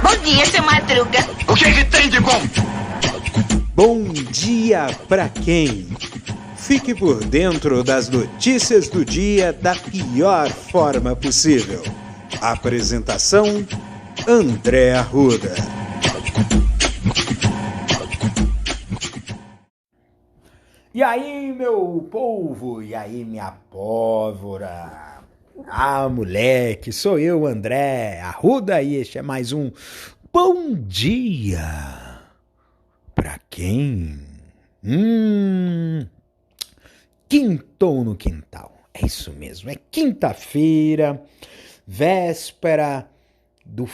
Bom dia, seu Madruga. O que tem de bom? Bom dia pra quem? Fique por dentro das notícias do dia da pior forma possível. Apresentação: André Arruda. E aí, meu povo? E aí, minha pólvora? Ah, moleque, sou eu, André Arruda, e este é mais um Bom Dia pra quem? Quintou no quintal. É isso mesmo, é quinta-feira, véspera do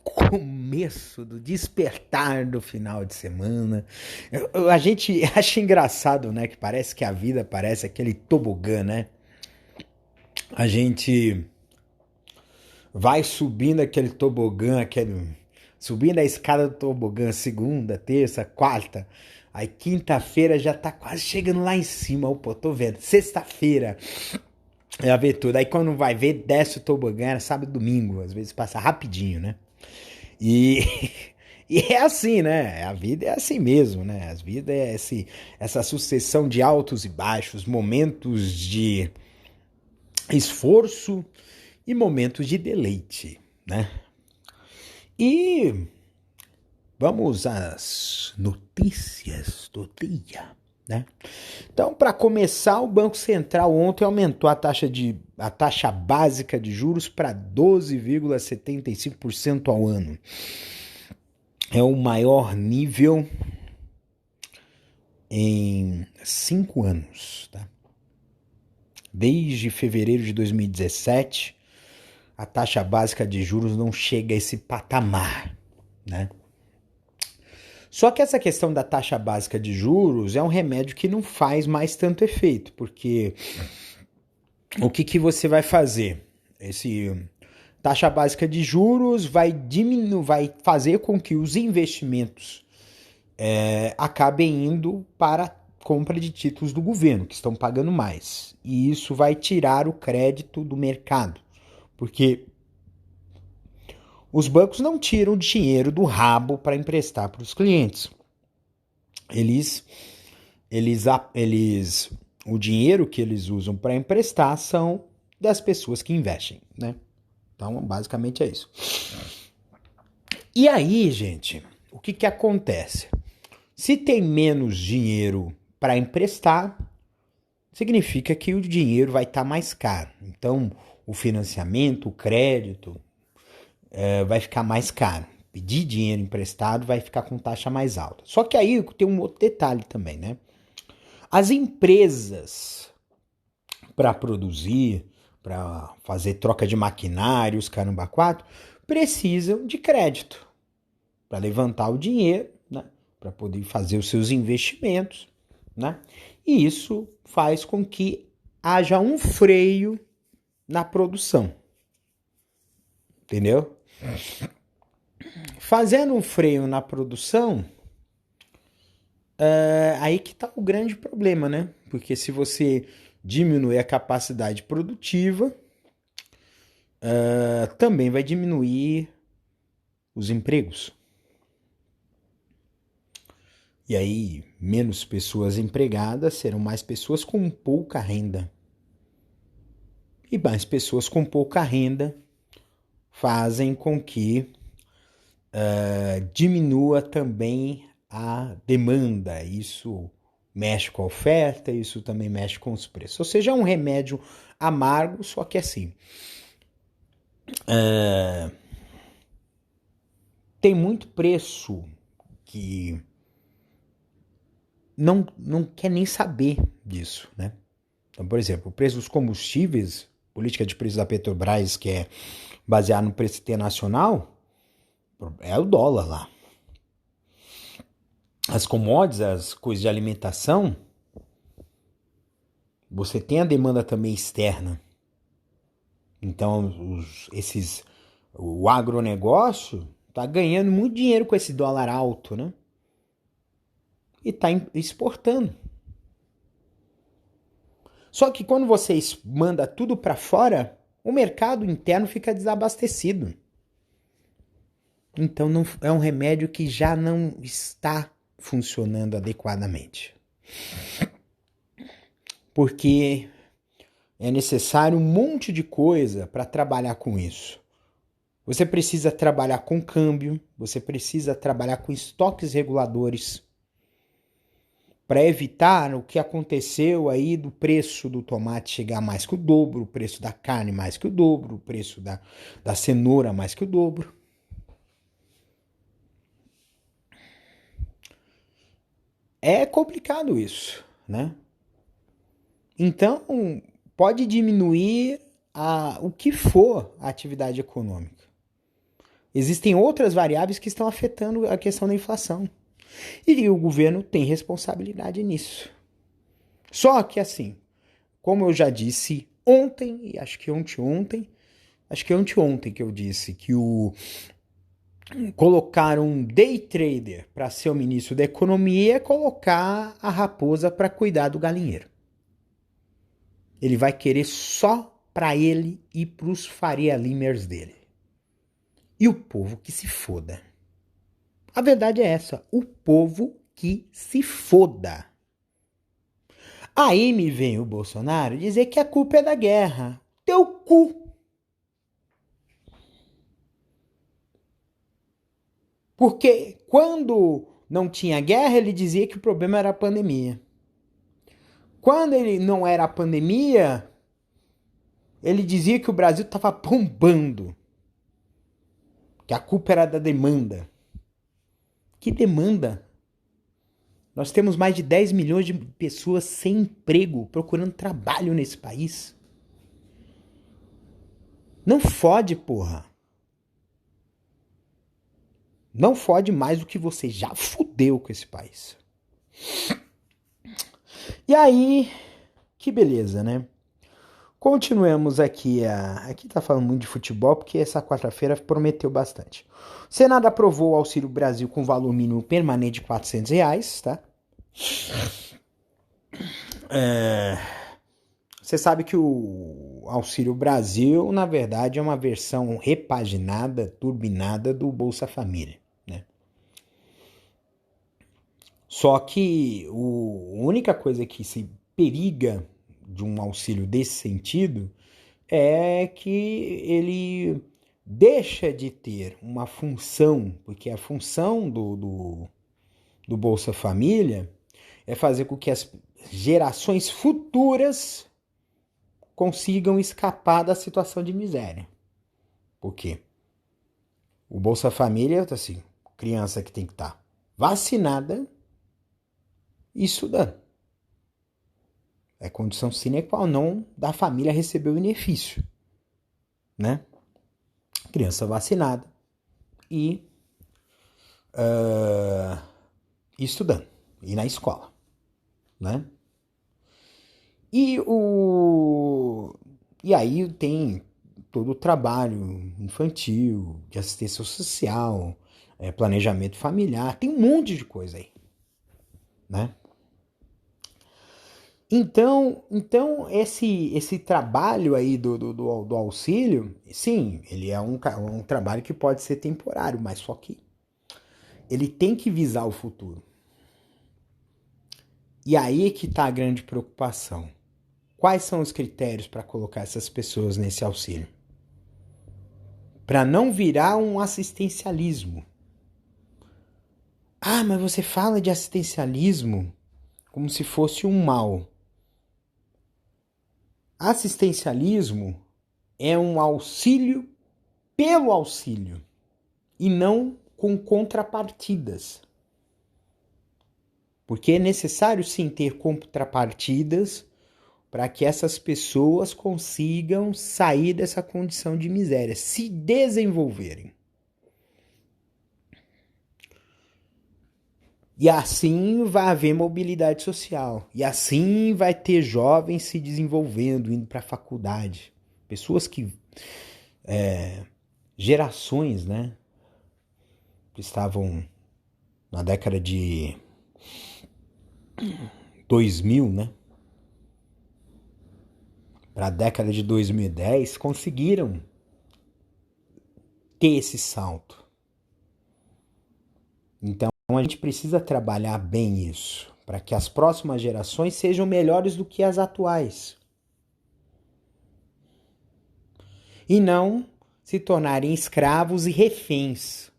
começo, do despertar do final de semana. A gente acha engraçado, né? Que parece que a vida parece aquele tobogã, né? A gente vai subindo aquele tobogã, subindo a escada do tobogã, segunda, terça, quarta. Aí quinta-feira já tá quase chegando lá em cima. Opa, tô vendo. Sexta-feira já vê tudo. Aí quando vai ver, desce o tobogã, era sábado e domingo. Às vezes passa rapidinho, né? E é assim, né? A vida é assim mesmo, né? A vida é essa sucessão de altos e baixos, momentos de esforço e momentos de deleite, né? E vamos às notícias do dia, né? Então, para começar, o Banco Central ontem aumentou a taxa básica de juros para 12,75% ao ano. É o maior nível em 5 anos, tá? Desde fevereiro de 2017, a taxa básica de juros não chega a esse patamar, né? Só que essa questão da taxa básica de juros é um remédio que não faz mais tanto efeito, porque o que você vai fazer? Esse taxa básica de juros vai fazer com que os investimentos acabem indo para compra de títulos do governo, que estão pagando mais. E isso vai tirar o crédito do mercado, porque os bancos não tiram dinheiro do rabo para emprestar para os clientes. O dinheiro que eles usam para emprestar são das pessoas que investem, né? Então, basicamente é isso. E aí, gente, o que acontece? Se tem menos dinheiro para emprestar, significa que o dinheiro vai estar mais caro. Então, o financiamento, o crédito, vai ficar mais caro. Pedir dinheiro emprestado vai ficar com taxa mais alta. Só que aí tem um outro detalhe também, né? As empresas, para produzir, para fazer troca de maquinários, caramba, quatro, precisam de crédito para levantar o dinheiro, né? Para poder fazer os seus investimentos, né? E isso faz com que haja um freio na produção. Entendeu? Fazendo um freio na produção, aí que está o grande problema, né? Porque se você diminuir a capacidade produtiva, também vai diminuir os empregos. E aí, menos pessoas empregadas serão mais pessoas com pouca renda. E mais pessoas com pouca renda fazem com que diminua também a demanda. Isso mexe com a oferta, isso também mexe com os preços. Ou seja, é um remédio amargo, só que assim, tem muito preço que não quer nem saber disso, né? Então, por exemplo, o preço dos combustíveis, política de preço da Petrobras, que é baseado no preço internacional, é o dólar lá. As commodities, as coisas de alimentação, você tem a demanda também externa. Então, o agronegócio está ganhando muito dinheiro com esse dólar alto, né? E está exportando. Só que quando você manda tudo para fora, o mercado interno fica desabastecido. Então é um remédio que já não está funcionando adequadamente. Porque é necessário um monte de coisa para trabalhar com isso. Você precisa trabalhar com câmbio, você precisa trabalhar com estoques reguladores para evitar o que aconteceu aí do preço do tomate chegar mais que o dobro, o preço da carne mais que o dobro, o preço da cenoura mais que o dobro. É complicado isso, né? Então, pode diminuir o que for a atividade econômica. Existem outras variáveis que estão afetando a questão da inflação. E o governo tem responsabilidade nisso. Só que assim, como eu já disse ontem, e acho que anteontem que eu disse que colocar um day trader para ser o ministro da economia é colocar a raposa para cuidar do galinheiro. Ele vai querer só para ele e para os Faria Limers dele. E o povo que se foda. A verdade é essa, o povo que se foda. Aí me vem o Bolsonaro dizer que a culpa é da guerra. Teu cu. Porque quando não tinha guerra, ele dizia que o problema era a pandemia. Quando ele não era a pandemia, ele dizia que o Brasil estava bombando. Que a culpa era da demanda. Que demanda? Nós temos mais de 10 milhões de pessoas sem emprego, procurando trabalho nesse país. Não fode, porra. Não fode mais do que você já fudeu com esse país. E aí, que beleza, né? Continuemos aqui. Aqui tá falando muito de futebol, porque essa quarta-feira prometeu bastante. O Senado aprovou o Auxílio Brasil com valor mínimo permanente de R$400, tá? Você sabe que o Auxílio Brasil, na verdade, é uma versão repaginada, turbinada do Bolsa Família, né? Só que a única coisa que se periga de um auxílio desse sentido é que ele deixa de ter uma função, porque a função do Bolsa Família é fazer com que as gerações futuras consigam escapar da situação de miséria. Por quê? O Bolsa Família, assim, criança que tem que estar vacinada e estudando. É condição sine qua non da família receber o benefício, né? Criança vacinada e estudando, e na escola, né? E aí tem todo o trabalho infantil, de assistência social, planejamento familiar, tem um monte de coisa aí, né? Então esse trabalho aí do auxílio, sim, ele é um trabalho que pode ser temporário, mas só que ele tem que visar o futuro. E aí é que está a grande preocupação. Quais são os critérios para colocar essas pessoas nesse auxílio? Para não virar um assistencialismo. Ah, mas você fala de assistencialismo como se fosse um mal. Assistencialismo é um auxílio pelo auxílio e não com contrapartidas. Porque é necessário sim ter contrapartidas para que essas pessoas consigam sair dessa condição de miséria, se desenvolverem. E assim vai haver mobilidade social. E assim vai ter jovens se desenvolvendo, indo para a faculdade. Pessoas que... gerações, né? Que estavam na década de 2000, né? para a década de 2010 conseguiram ter esse salto. Então a gente precisa trabalhar bem isso, para que as próximas gerações sejam melhores do que as atuais. E não se tornarem escravos e reféns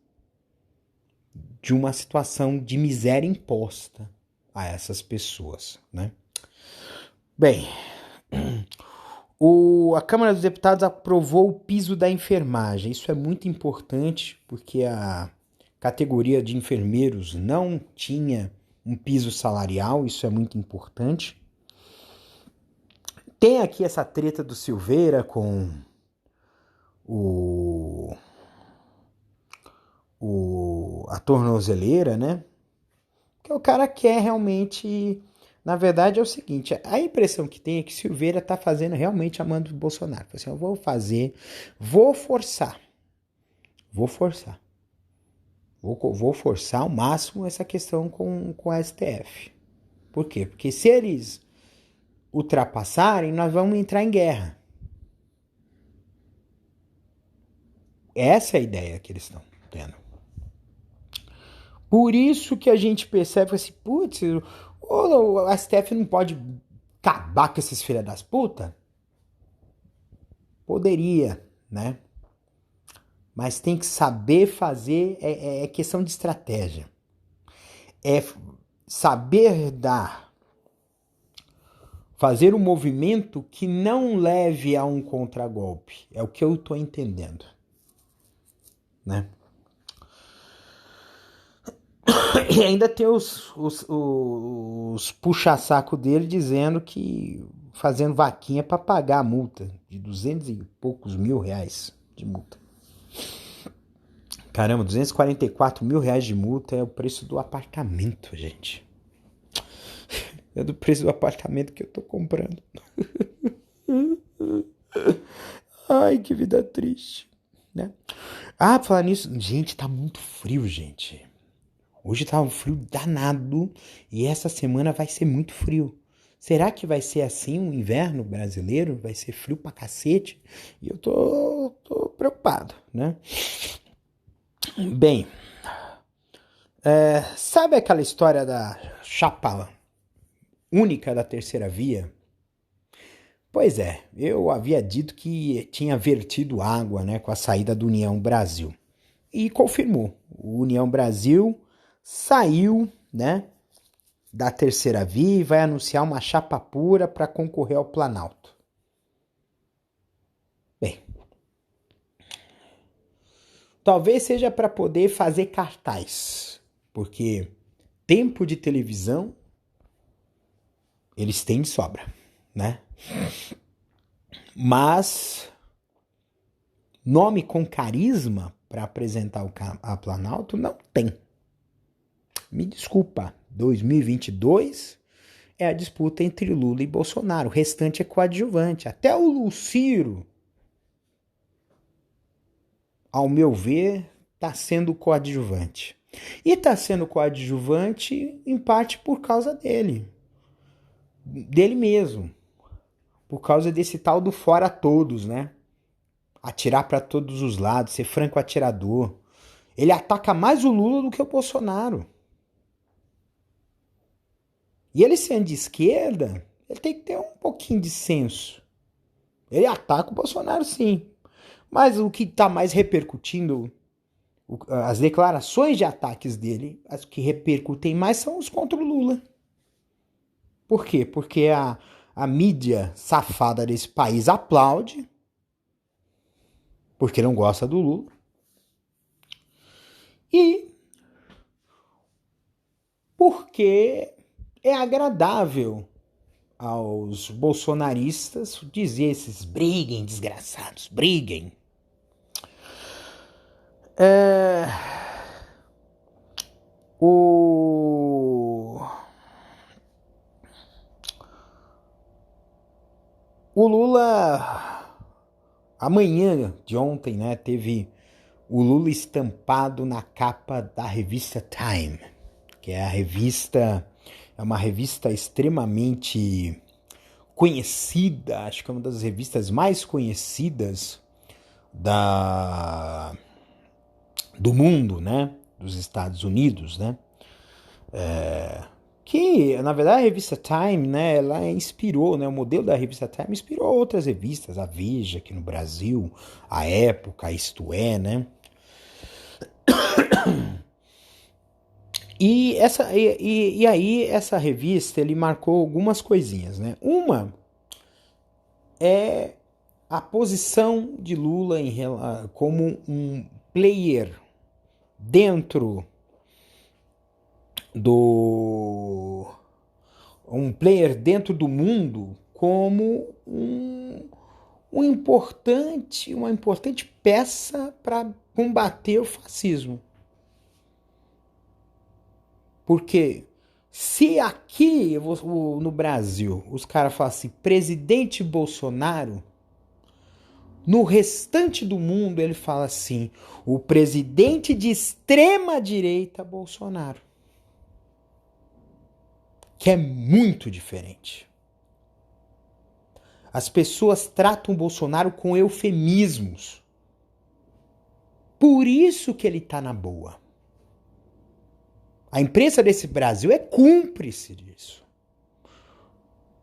de uma situação de miséria imposta a essas pessoas, né? Bem, a Câmara dos Deputados aprovou o piso da enfermagem. Isso é muito importante porque a categoria de enfermeiros não tinha um piso salarial, isso é muito importante. Tem aqui essa treta do Silveira com a tornozeleira, né? Que o cara quer realmente... Na verdade é o seguinte, a impressão que tem é que Silveira tá fazendo realmente a mando do Bolsonaro. Assim, eu vou fazer, vou forçar ao máximo essa questão com a STF. Por quê? Porque se eles ultrapassarem, nós vamos entrar em guerra. Essa é a ideia que eles estão tendo. Por isso que a gente percebe assim, putz, o STF não pode acabar com esses filha das putas? Poderia, né? Mas tem que saber fazer, é questão de estratégia. É saber fazer um movimento que não leve a um contragolpe. É o que eu tô entendendo, né? E ainda tem os puxa-saco dele dizendo que fazendo vaquinha para pagar a multa de 200 e poucos mil reais de multa. Caramba, 244 mil reais de multa é o preço do apartamento, gente. É do preço do apartamento que eu tô comprando. Ai, que vida triste, né? Ah, pra falar nisso, gente, tá muito frio, gente. Hoje tá um frio danado e essa semana vai ser muito frio. Será que vai ser assim o inverno brasileiro? Vai ser frio pra cacete? E eu tô preocupado, né? Bem, sabe aquela história da chapa única da terceira via? Pois é, eu havia dito que tinha vertido água, né, com a saída do União Brasil. E confirmou. O União Brasil saiu, né, da terceira via e vai anunciar uma chapa pura para concorrer ao Planalto. Bem, talvez seja para poder fazer cartaz, porque tempo de televisão eles têm de sobra, né? Mas nome com carisma para apresentar a Planalto não tem. Me desculpa, 2022 é a disputa entre Lula e Bolsonaro. O restante é coadjuvante. Até o Ciro, ao meu ver, está sendo coadjuvante. E está sendo coadjuvante em parte por causa dele mesmo. Por causa desse tal do fora todos, né? Atirar para todos os lados, ser franco atirador. Ele ataca mais o Lula do que o Bolsonaro. E ele sendo de esquerda, ele tem que ter um pouquinho de senso. Ele ataca o Bolsonaro, sim. Mas o que está mais repercutindo, as declarações de ataques dele, as que repercutem mais são os contra o Lula. Por quê? Porque a mídia safada desse país aplaude, porque não gosta do Lula. E porque é agradável aos bolsonaristas dizer esses briguem, desgraçados, briguem. O Lula, amanhã de ontem, né, teve o Lula estampado na capa da revista Time, que é uma revista extremamente conhecida, acho que é uma das revistas mais conhecidas do mundo, né? Dos Estados Unidos, né? Que, na verdade, a revista Time, né? Ela inspirou, né? O modelo da revista Time inspirou outras revistas, a Veja aqui no Brasil, a Época, a Isto É, né? E aí essa revista ele marcou algumas coisinhas, né? Uma é a posição de Lula como um player dentro do mundo, como uma importante peça para combater o fascismo. Porque se aqui no Brasil os caras falam assim, presidente Bolsonaro, no restante do mundo ele fala assim, o presidente de extrema direita Bolsonaro. Que é muito diferente. As pessoas tratam o Bolsonaro com eufemismos. Por isso que ele tá na boa. A imprensa desse Brasil é cúmplice disso.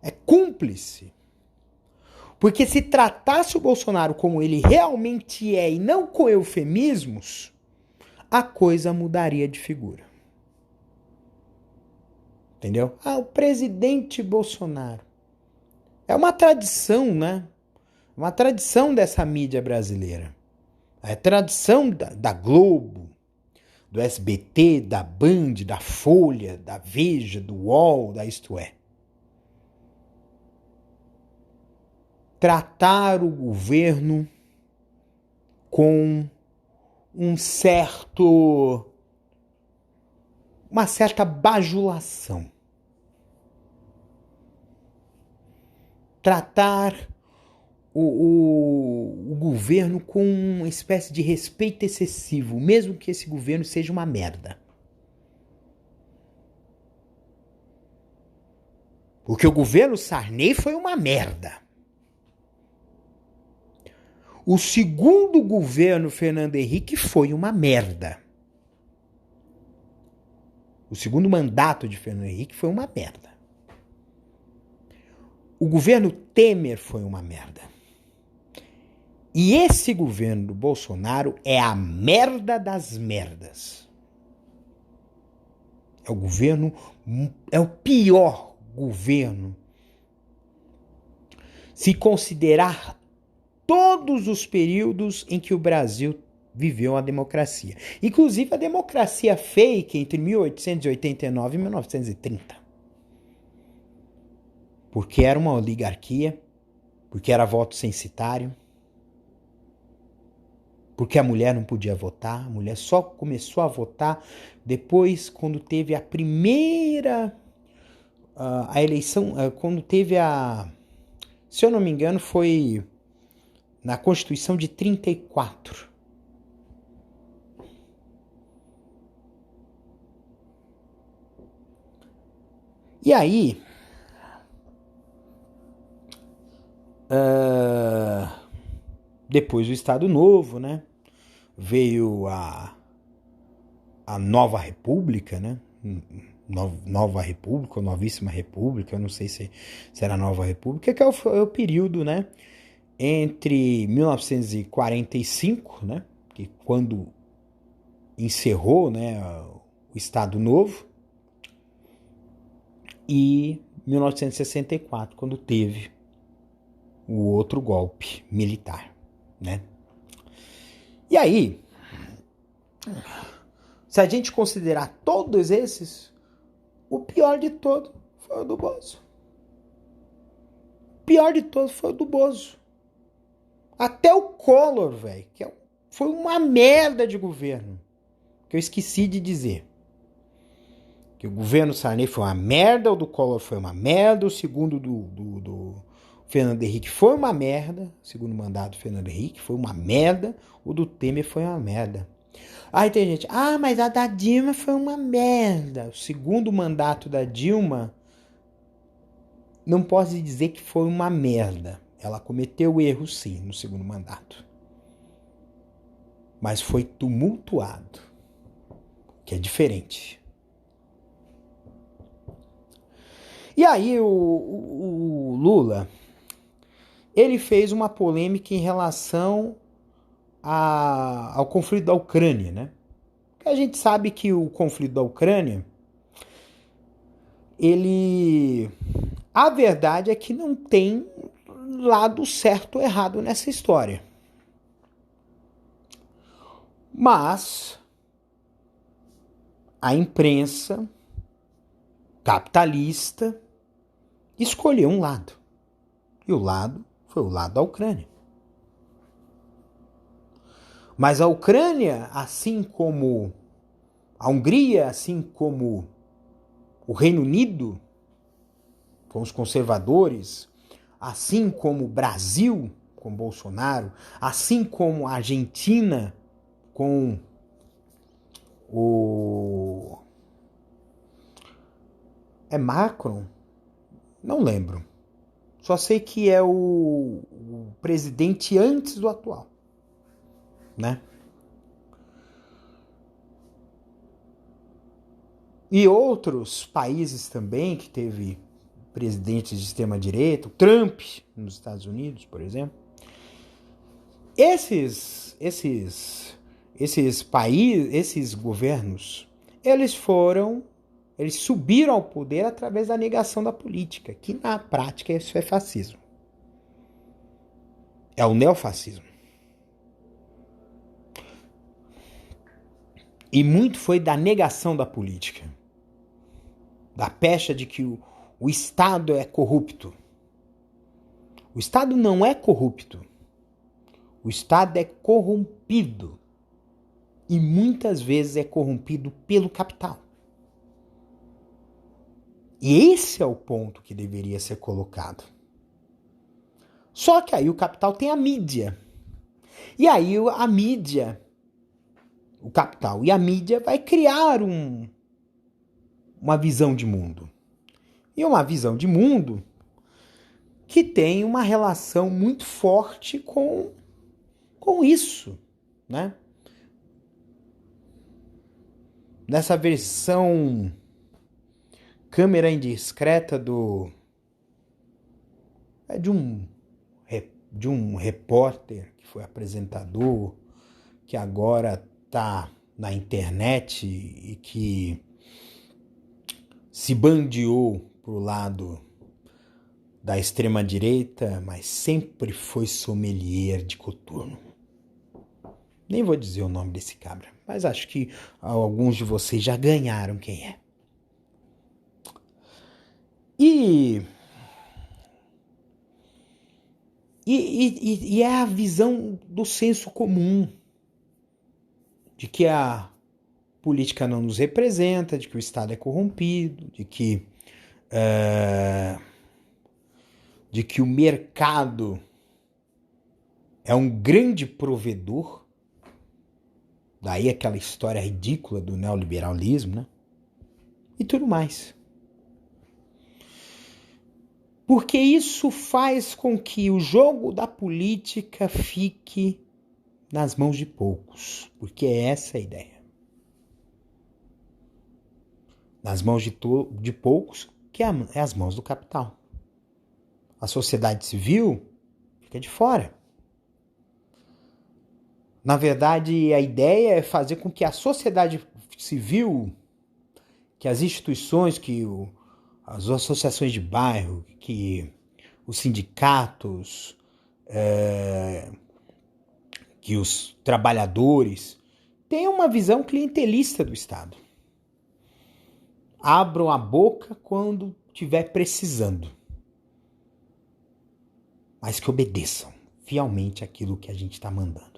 É cúmplice. Porque se tratasse o Bolsonaro como ele realmente é e não com eufemismos, a coisa mudaria de figura. Entendeu? O presidente Bolsonaro. É uma tradição, né? Uma tradição dessa mídia brasileira. É tradição da Globo, do SBT, da Band, da Folha, da Veja, do UOL, da Isto É. Tratar o governo com uma certa bajulação. Tratar o governo com uma espécie de respeito excessivo, mesmo que esse governo seja uma merda. Porque o governo Sarney foi uma merda. O segundo governo Fernando Henrique foi uma merda. O segundo mandato de Fernando Henrique foi uma merda. O governo Temer foi uma merda. E esse governo do Bolsonaro é a merda das merdas. É o pior governo se considerar todos os períodos em que o Brasil viveu a democracia. Inclusive a democracia fake entre 1889 e 1930. Porque era uma oligarquia, porque era voto censitário, porque a mulher não podia votar, a mulher só começou a votar depois quando teve a primeira a eleição, quando teve se eu não me engano, foi na Constituição de 34. E aí, depois do Estado Novo, né? Veio a Nova República, né? Nova República ou Novíssima República, eu não sei se era Nova República, que é o período, né? Entre 1945, né? Que quando encerrou, né? O Estado Novo, e 1964, quando teve o outro golpe militar, né? E aí, se a gente considerar todos esses, o pior de todo foi o do Bozo. O pior de todo foi o do Bozo. Até o Collor, velho, que foi uma merda de governo, que eu esqueci de dizer. Que o governo Sarney foi uma merda, o do Collor foi uma merda, o segundo do Fernando Henrique foi uma merda, o segundo mandato do Fernando Henrique foi uma merda, o do Temer foi uma merda. Aí tem gente, mas a da Dilma foi uma merda. O segundo mandato da Dilma não posso dizer que foi uma merda. Ela cometeu erros, sim, no segundo mandato. Mas foi tumultuado, que é diferente. E aí o Lula, ele fez uma polêmica em relação ao conflito da Ucrânia, né? A gente sabe que o conflito da Ucrânia, a verdade é que não tem lado certo ou errado nessa história. Mas a imprensa capitalista escolheu um lado. E o lado foi o lado da Ucrânia. Mas a Ucrânia, assim como a Hungria, assim como o Reino Unido, com os conservadores, assim como o Brasil, com Bolsonaro, assim como a Argentina, com o... É Macron? Não lembro. Só sei que é o presidente antes do atual, né? E outros países também que teve presidentes de extrema-direita, o Trump nos Estados Unidos, por exemplo. Esses países, esses governos, eles subiram ao poder através da negação da política, que na prática isso é fascismo. É o neofascismo. E muito foi da negação da política. Da pecha de que o Estado é corrupto. O Estado não é corrupto. O Estado é corrompido. E muitas vezes é corrompido pelo capital. E esse é o ponto que deveria ser colocado. Só que aí o capital tem a mídia. E aí a mídia, o capital e a mídia vai criar uma visão de mundo. E uma visão de mundo que tem uma relação muito forte com isso, né? Nessa versão câmera indiscreta de um repórter que foi apresentador, que agora está na internet e que se bandeou pro lado da extrema-direita, mas sempre foi sommelier de coturno. Nem vou dizer o nome desse cabra, mas acho que alguns de vocês já ganharam quem é. E é a visão do senso comum, de que a política não nos representa, de que o Estado é corrompido, de que o mercado é um grande provedor. Daí aquela história ridícula do neoliberalismo, né? E tudo mais. Porque isso faz com que o jogo da política fique nas mãos de poucos. Porque é essa a ideia. Nas mãos de poucos, que é as mãos do capital. A sociedade civil fica de fora. Na verdade, a ideia é fazer com que a sociedade civil, que as instituições, que as associações de bairro, que os sindicatos, que os trabalhadores tenham uma visão clientelista do Estado. Abram a boca quando estiver precisando, mas que obedeçam fielmente aquilo que a gente está mandando.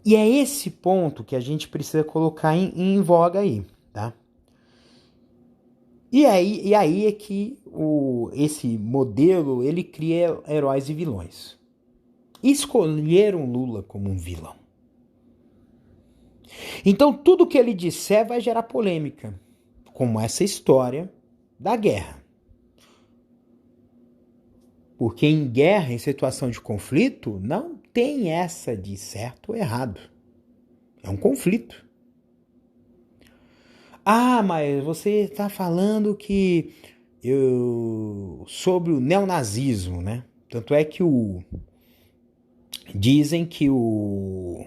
E é esse ponto que a gente precisa colocar em voga aí, tá? E aí é que esse modelo, ele cria heróis e vilões. Escolheram Lula como um vilão. Então, tudo que ele disser vai gerar polêmica, como essa história da guerra. Porque em guerra, em situação de conflito, não tem essa de certo ou errado. É um conflito. Ah, mas você está falando que sobre o neonazismo, né? Tanto é que dizem que o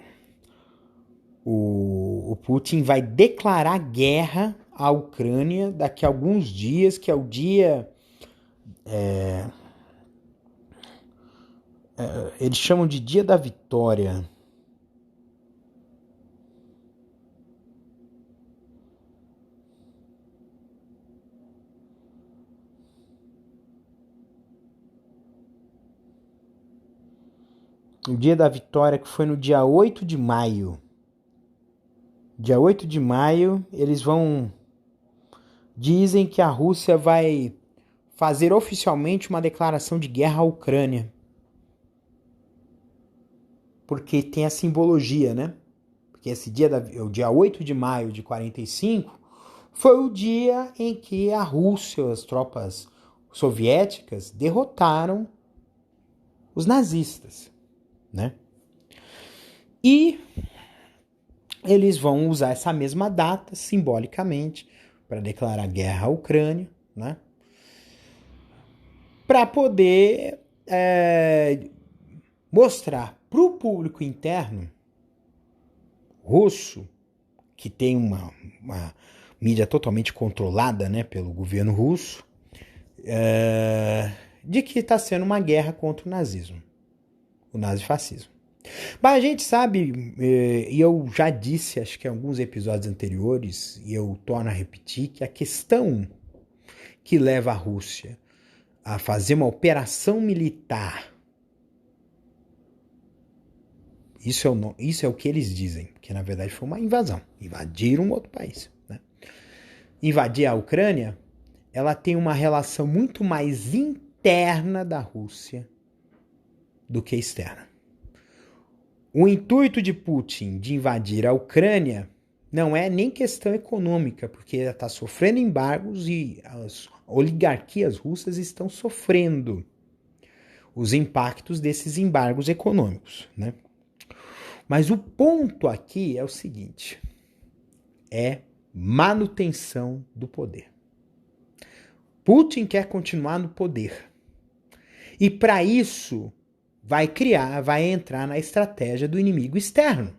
Putin vai declarar guerra à Ucrânia daqui a alguns dias, que é o dia... eles chamam de Dia da Vitória. O Dia da Vitória, que foi no dia 8 de maio. Dia 8 de maio, eles vão... Dizem que a Rússia vai fazer oficialmente uma declaração de guerra à Ucrânia. Porque tem a simbologia, né? Porque esse dia, o dia 8 de maio de 45, foi o dia em que a Rússia, as tropas soviéticas, derrotaram os nazistas, né? E eles vão usar essa mesma data, simbolicamente, para declarar guerra à Ucrânia, né? Para poder mostrar para o público interno russo, que tem uma mídia totalmente controlada, né, pelo governo russo, de que está sendo uma guerra contra o nazismo, o nazifascismo. Mas a gente sabe, e eu já disse, acho que em alguns episódios anteriores, e eu torno a repetir, que a questão que leva a Rússia a fazer uma operação militar, isso é o que eles dizem, que na verdade foi uma invasão, invadiram um outro país, né? Invadir a Ucrânia, ela tem uma relação muito mais interna da Rússia do que externa. O intuito de Putin de invadir a Ucrânia não é nem questão econômica, porque ela está sofrendo embargos e as oligarquias russas estão sofrendo os impactos desses embargos econômicos, né? Mas o ponto aqui é o seguinte, é manutenção do poder. Putin quer continuar no poder. E para isso vai entrar na estratégia do inimigo externo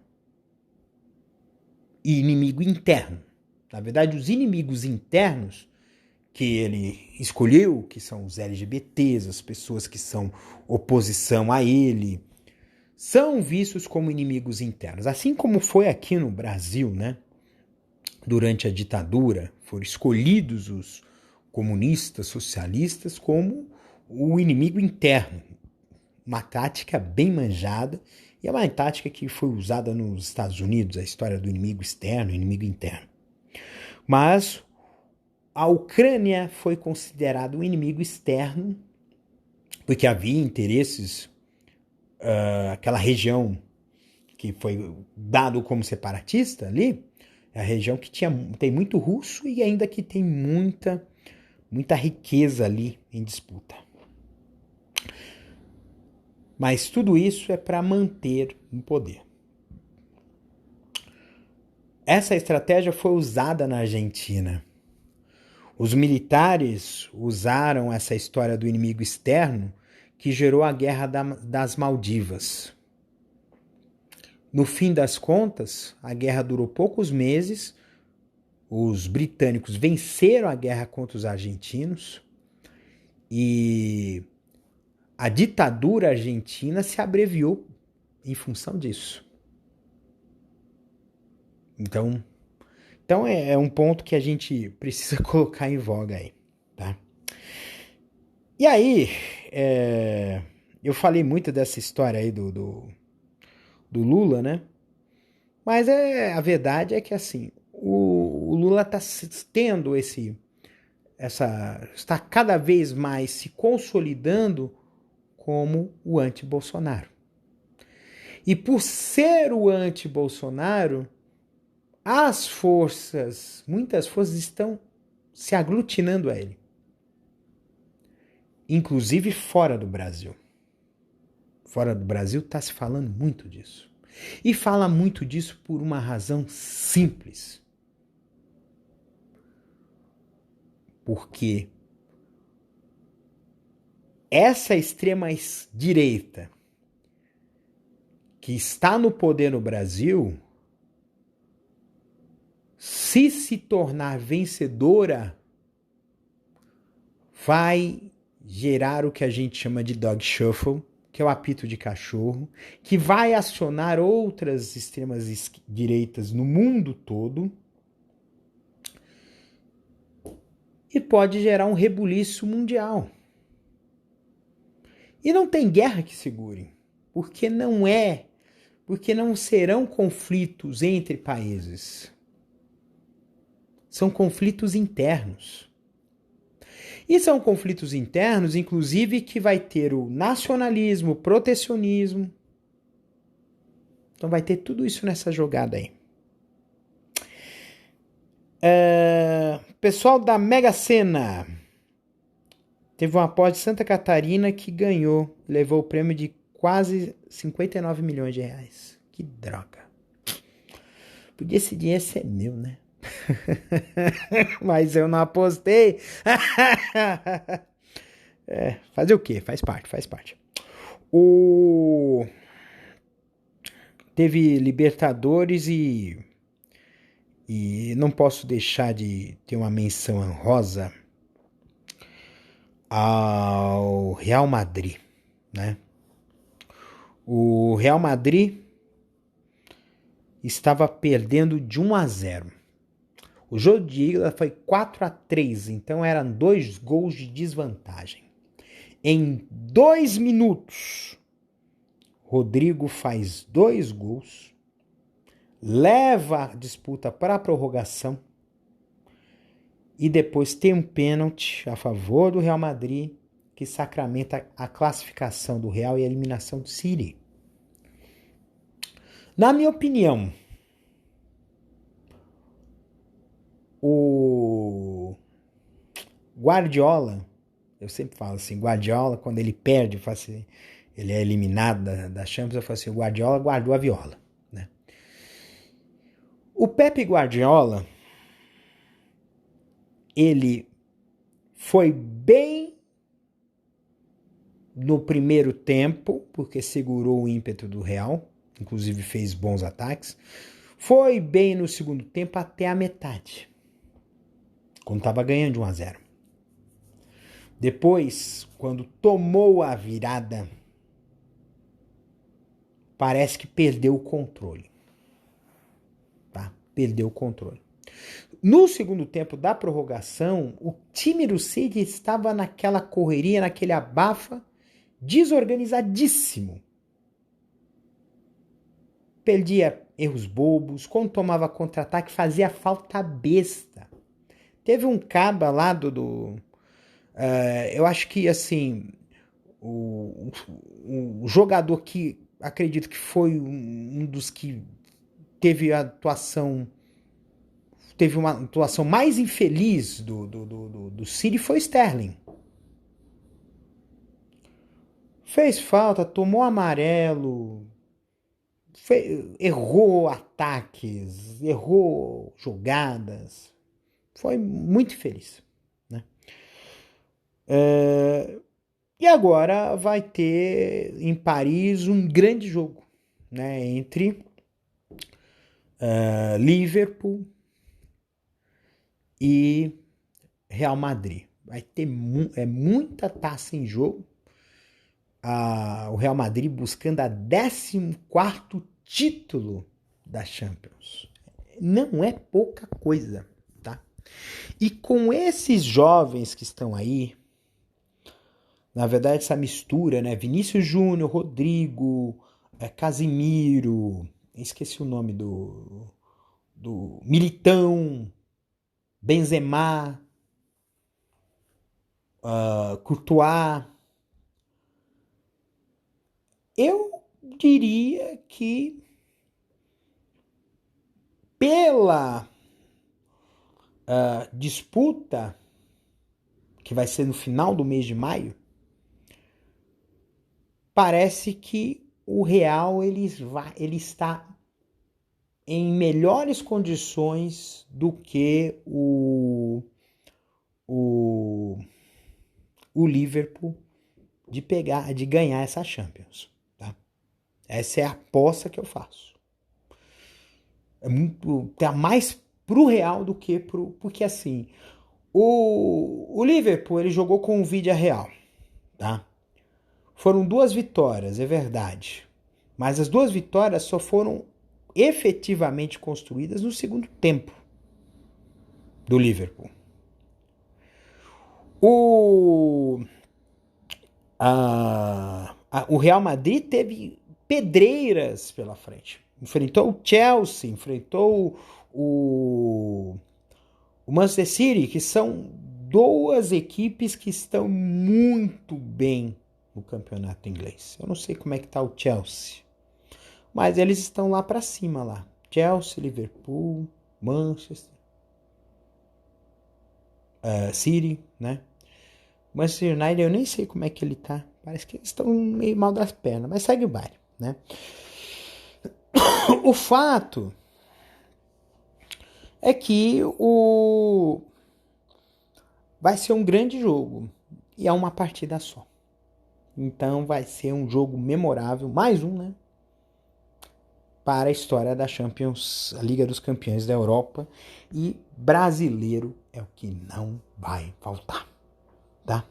e inimigo interno. Na verdade, os inimigos internos que ele escolheu, que são os LGBTs, as pessoas que são oposição a ele, são vistos como inimigos internos. Assim como foi aqui no Brasil, né? Durante a ditadura, foram escolhidos os comunistas, socialistas, como o inimigo interno. Uma tática bem manjada, e é uma tática que foi usada nos Estados Unidos, a história do inimigo externo e inimigo interno. Mas a Ucrânia foi considerada um inimigo externo, porque havia interesses, aquela região que foi dado como separatista ali, é a região que tem muito russo e ainda que tem muita riqueza ali em disputa. Mas tudo isso é para manter o poder. Essa estratégia foi usada na Argentina. Os militares usaram essa história do inimigo externo que gerou a Guerra das Maldivas. No fim das contas, a guerra durou poucos meses, os britânicos venceram a guerra contra os argentinos e a ditadura argentina se abreviou em função disso. Então é um ponto que a gente precisa colocar em voga aí, tá? E aí, eu falei muito dessa história aí do Lula, né? Mas a verdade é que assim, o Lula está tendo está cada vez mais se consolidando como o anti-Bolsonaro. E por ser o anti-Bolsonaro, muitas forças estão se aglutinando a ele. inclusive fora do Brasil. Fora do Brasil está se falando muito disso. E fala muito disso por uma razão simples. Porque essa extrema-direita que está no poder no Brasil, se tornar vencedora, vai gerar o que a gente chama de dog shuffle, que é o apito de cachorro, que vai acionar outras extremas direitas no mundo todo e pode gerar um rebuliço mundial. E não tem guerra que segure, porque não serão conflitos entre países. São conflitos internos. E são conflitos internos, inclusive, que vai ter o nacionalismo, o protecionismo. Então vai ter tudo isso nessa jogada aí. Pessoal da Mega Sena. Teve uma aposta de Santa Catarina que ganhou. Levou o prêmio de quase 59 milhões de reais. Que droga. Podia esse dinheiro ser meu, né? Mas eu não apostei. Fazer o quê? Faz parte. Teve Libertadores e não posso deixar de ter uma menção honrosa ao Real Madrid, né? O Real Madrid estava perdendo de 1-0. O jogo de ida foi 4-3, então eram 2 gols de desvantagem. Em 2 minutos, Rodrigo faz 2 gols, leva a disputa para a prorrogação e depois tem um pênalti a favor do Real Madrid que sacramenta a classificação do Real e a eliminação do City. Na minha opinião, o Guardiola, eu sempre falo assim, Guardiola, quando ele perde, assim, ele é eliminado da Champions, eu falo assim, o Guardiola guardou a viola, né? O Pep Guardiola, ele foi bem no primeiro tempo, porque segurou o ímpeto do Real, inclusive fez bons ataques, foi bem no segundo tempo até a metade, quando estava ganhando de 1-0. Depois, quando tomou a virada, parece que perdeu o controle. Tá? Perdeu o controle. No segundo tempo da prorrogação, o time do City estava naquela correria, naquele abafa, desorganizadíssimo. Perdia erros bobos, quando tomava contra-ataque fazia falta besta. Teve um caba lá eu acho que, assim, o jogador que acredito que foi um dos que teve uma atuação mais infeliz do City foi Sterling. Fez falta, tomou amarelo, errou ataques, errou jogadas. Foi muito infeliz, né? E agora vai ter em Paris um grande jogo, né, entre Liverpool e Real Madrid. Vai ter muita taça em jogo. O Real Madrid buscando a 14º título da Champions. Não é pouca coisa, tá? E com esses jovens que estão aí, na verdade essa mistura, né? Vinícius Júnior, Rodrigo, Casimiro, esqueci o nome do Militão, Benzema, Courtois. Eu diria que pela disputa que vai ser no final do mês de maio, parece que o Real ele está em melhores condições do que o Liverpool de ganhar essa Champions, tá? Essa é a aposta que eu faço. Tá mais pro Real do que porque assim, o Liverpool ele jogou com o Villarreal, tá? Foram 2 vitórias, é verdade. Mas as 2 vitórias só foram efetivamente construídas no segundo tempo do Liverpool. O Real Madrid teve pedreiras pela frente. Enfrentou o Chelsea, enfrentou o Manchester City, que são 2 equipes que estão muito bem no campeonato inglês. Eu não sei como é que tá o Chelsea, mas eles estão lá para cima lá. Chelsea, Liverpool, Manchester City, né? Manchester United eu nem sei como é que ele tá. Parece que eles estão meio mal das pernas, mas segue o baile, né? O fato é que vai ser um grande jogo e é uma partida só. Então vai ser um jogo memorável, mais um, né? Para a história da Champions, a Liga dos Campeões da Europa, e brasileiro é o que não vai faltar, tá?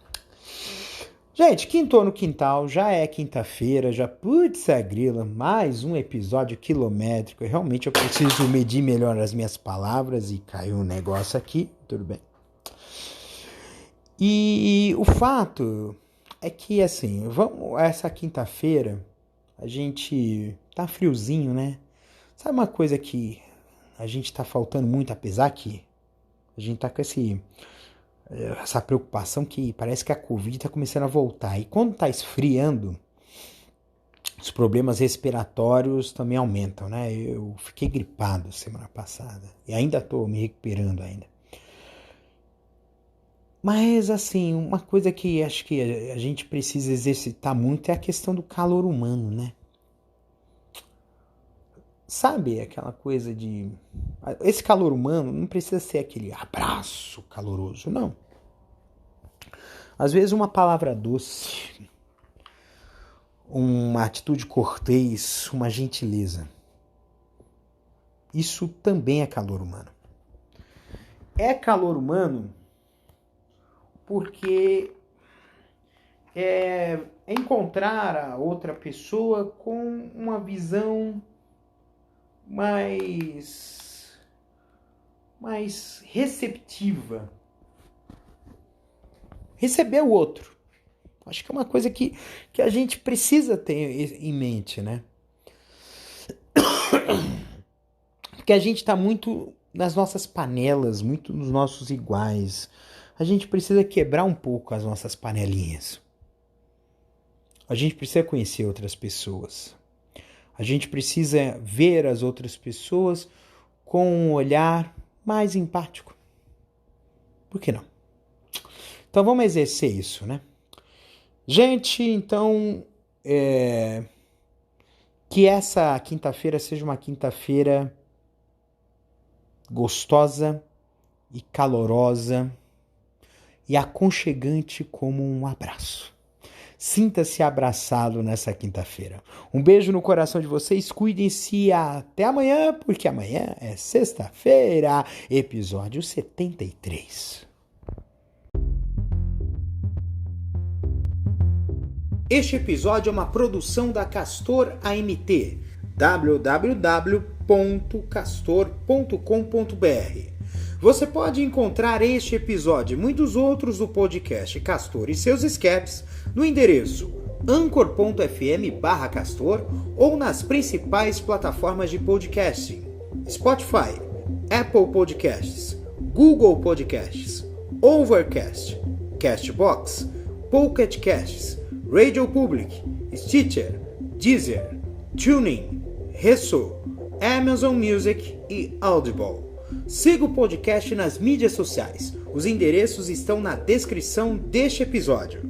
Gente, quintou no quintal, já é quinta-feira, já putz a grila, mais um episódio quilométrico. Realmente eu preciso medir melhor as minhas palavras e caiu um negócio aqui, tudo bem. E o fato é que assim, essa quinta-feira a gente tá friozinho, né? Sabe uma coisa que a gente tá faltando muito, apesar que a gente tá com essa preocupação que parece que a Covid tá começando a voltar. E quando tá esfriando, os problemas respiratórios também aumentam, né? Eu fiquei gripado semana passada e ainda tô me recuperando ainda. Mas, assim, uma coisa que acho que a gente precisa exercitar muito é a questão do calor humano, né? Sabe aquela coisa de... Esse calor humano não precisa ser aquele abraço caloroso, não. Às vezes uma palavra doce, uma atitude cortês, uma gentileza. Isso também é calor humano. É calor humano porque é encontrar a outra pessoa com uma visão mais receptiva. Receber o outro. Acho que é uma coisa que a gente precisa ter em mente, né? Porque a gente está muito nas nossas panelas, muito nos nossos iguais. A gente precisa quebrar um pouco as nossas panelinhas. A gente precisa conhecer outras pessoas. A gente precisa ver as outras pessoas com um olhar mais empático. Por que não? Então vamos exercer isso, né? Gente, então, que essa quinta-feira seja uma quinta-feira gostosa e calorosa e aconchegante como um abraço. Sinta-se abraçado nessa quinta-feira. Um beijo no coração de vocês, cuidem-se e até amanhã, porque amanhã é sexta-feira, episódio 73. Este episódio é uma produção da Castor AMT, www.castor.com.br. Você pode encontrar este episódio e muitos outros do podcast Castor e seus escapes no endereço anchor.fm/castor ou nas principais plataformas de podcasting: Spotify, Apple Podcasts, Google Podcasts, Overcast, Castbox, Pocket Casts, Radio Public, Stitcher, Deezer, TuneIn, Resso, Amazon Music e Audible. Siga o podcast nas mídias sociais. Os endereços estão na descrição deste episódio.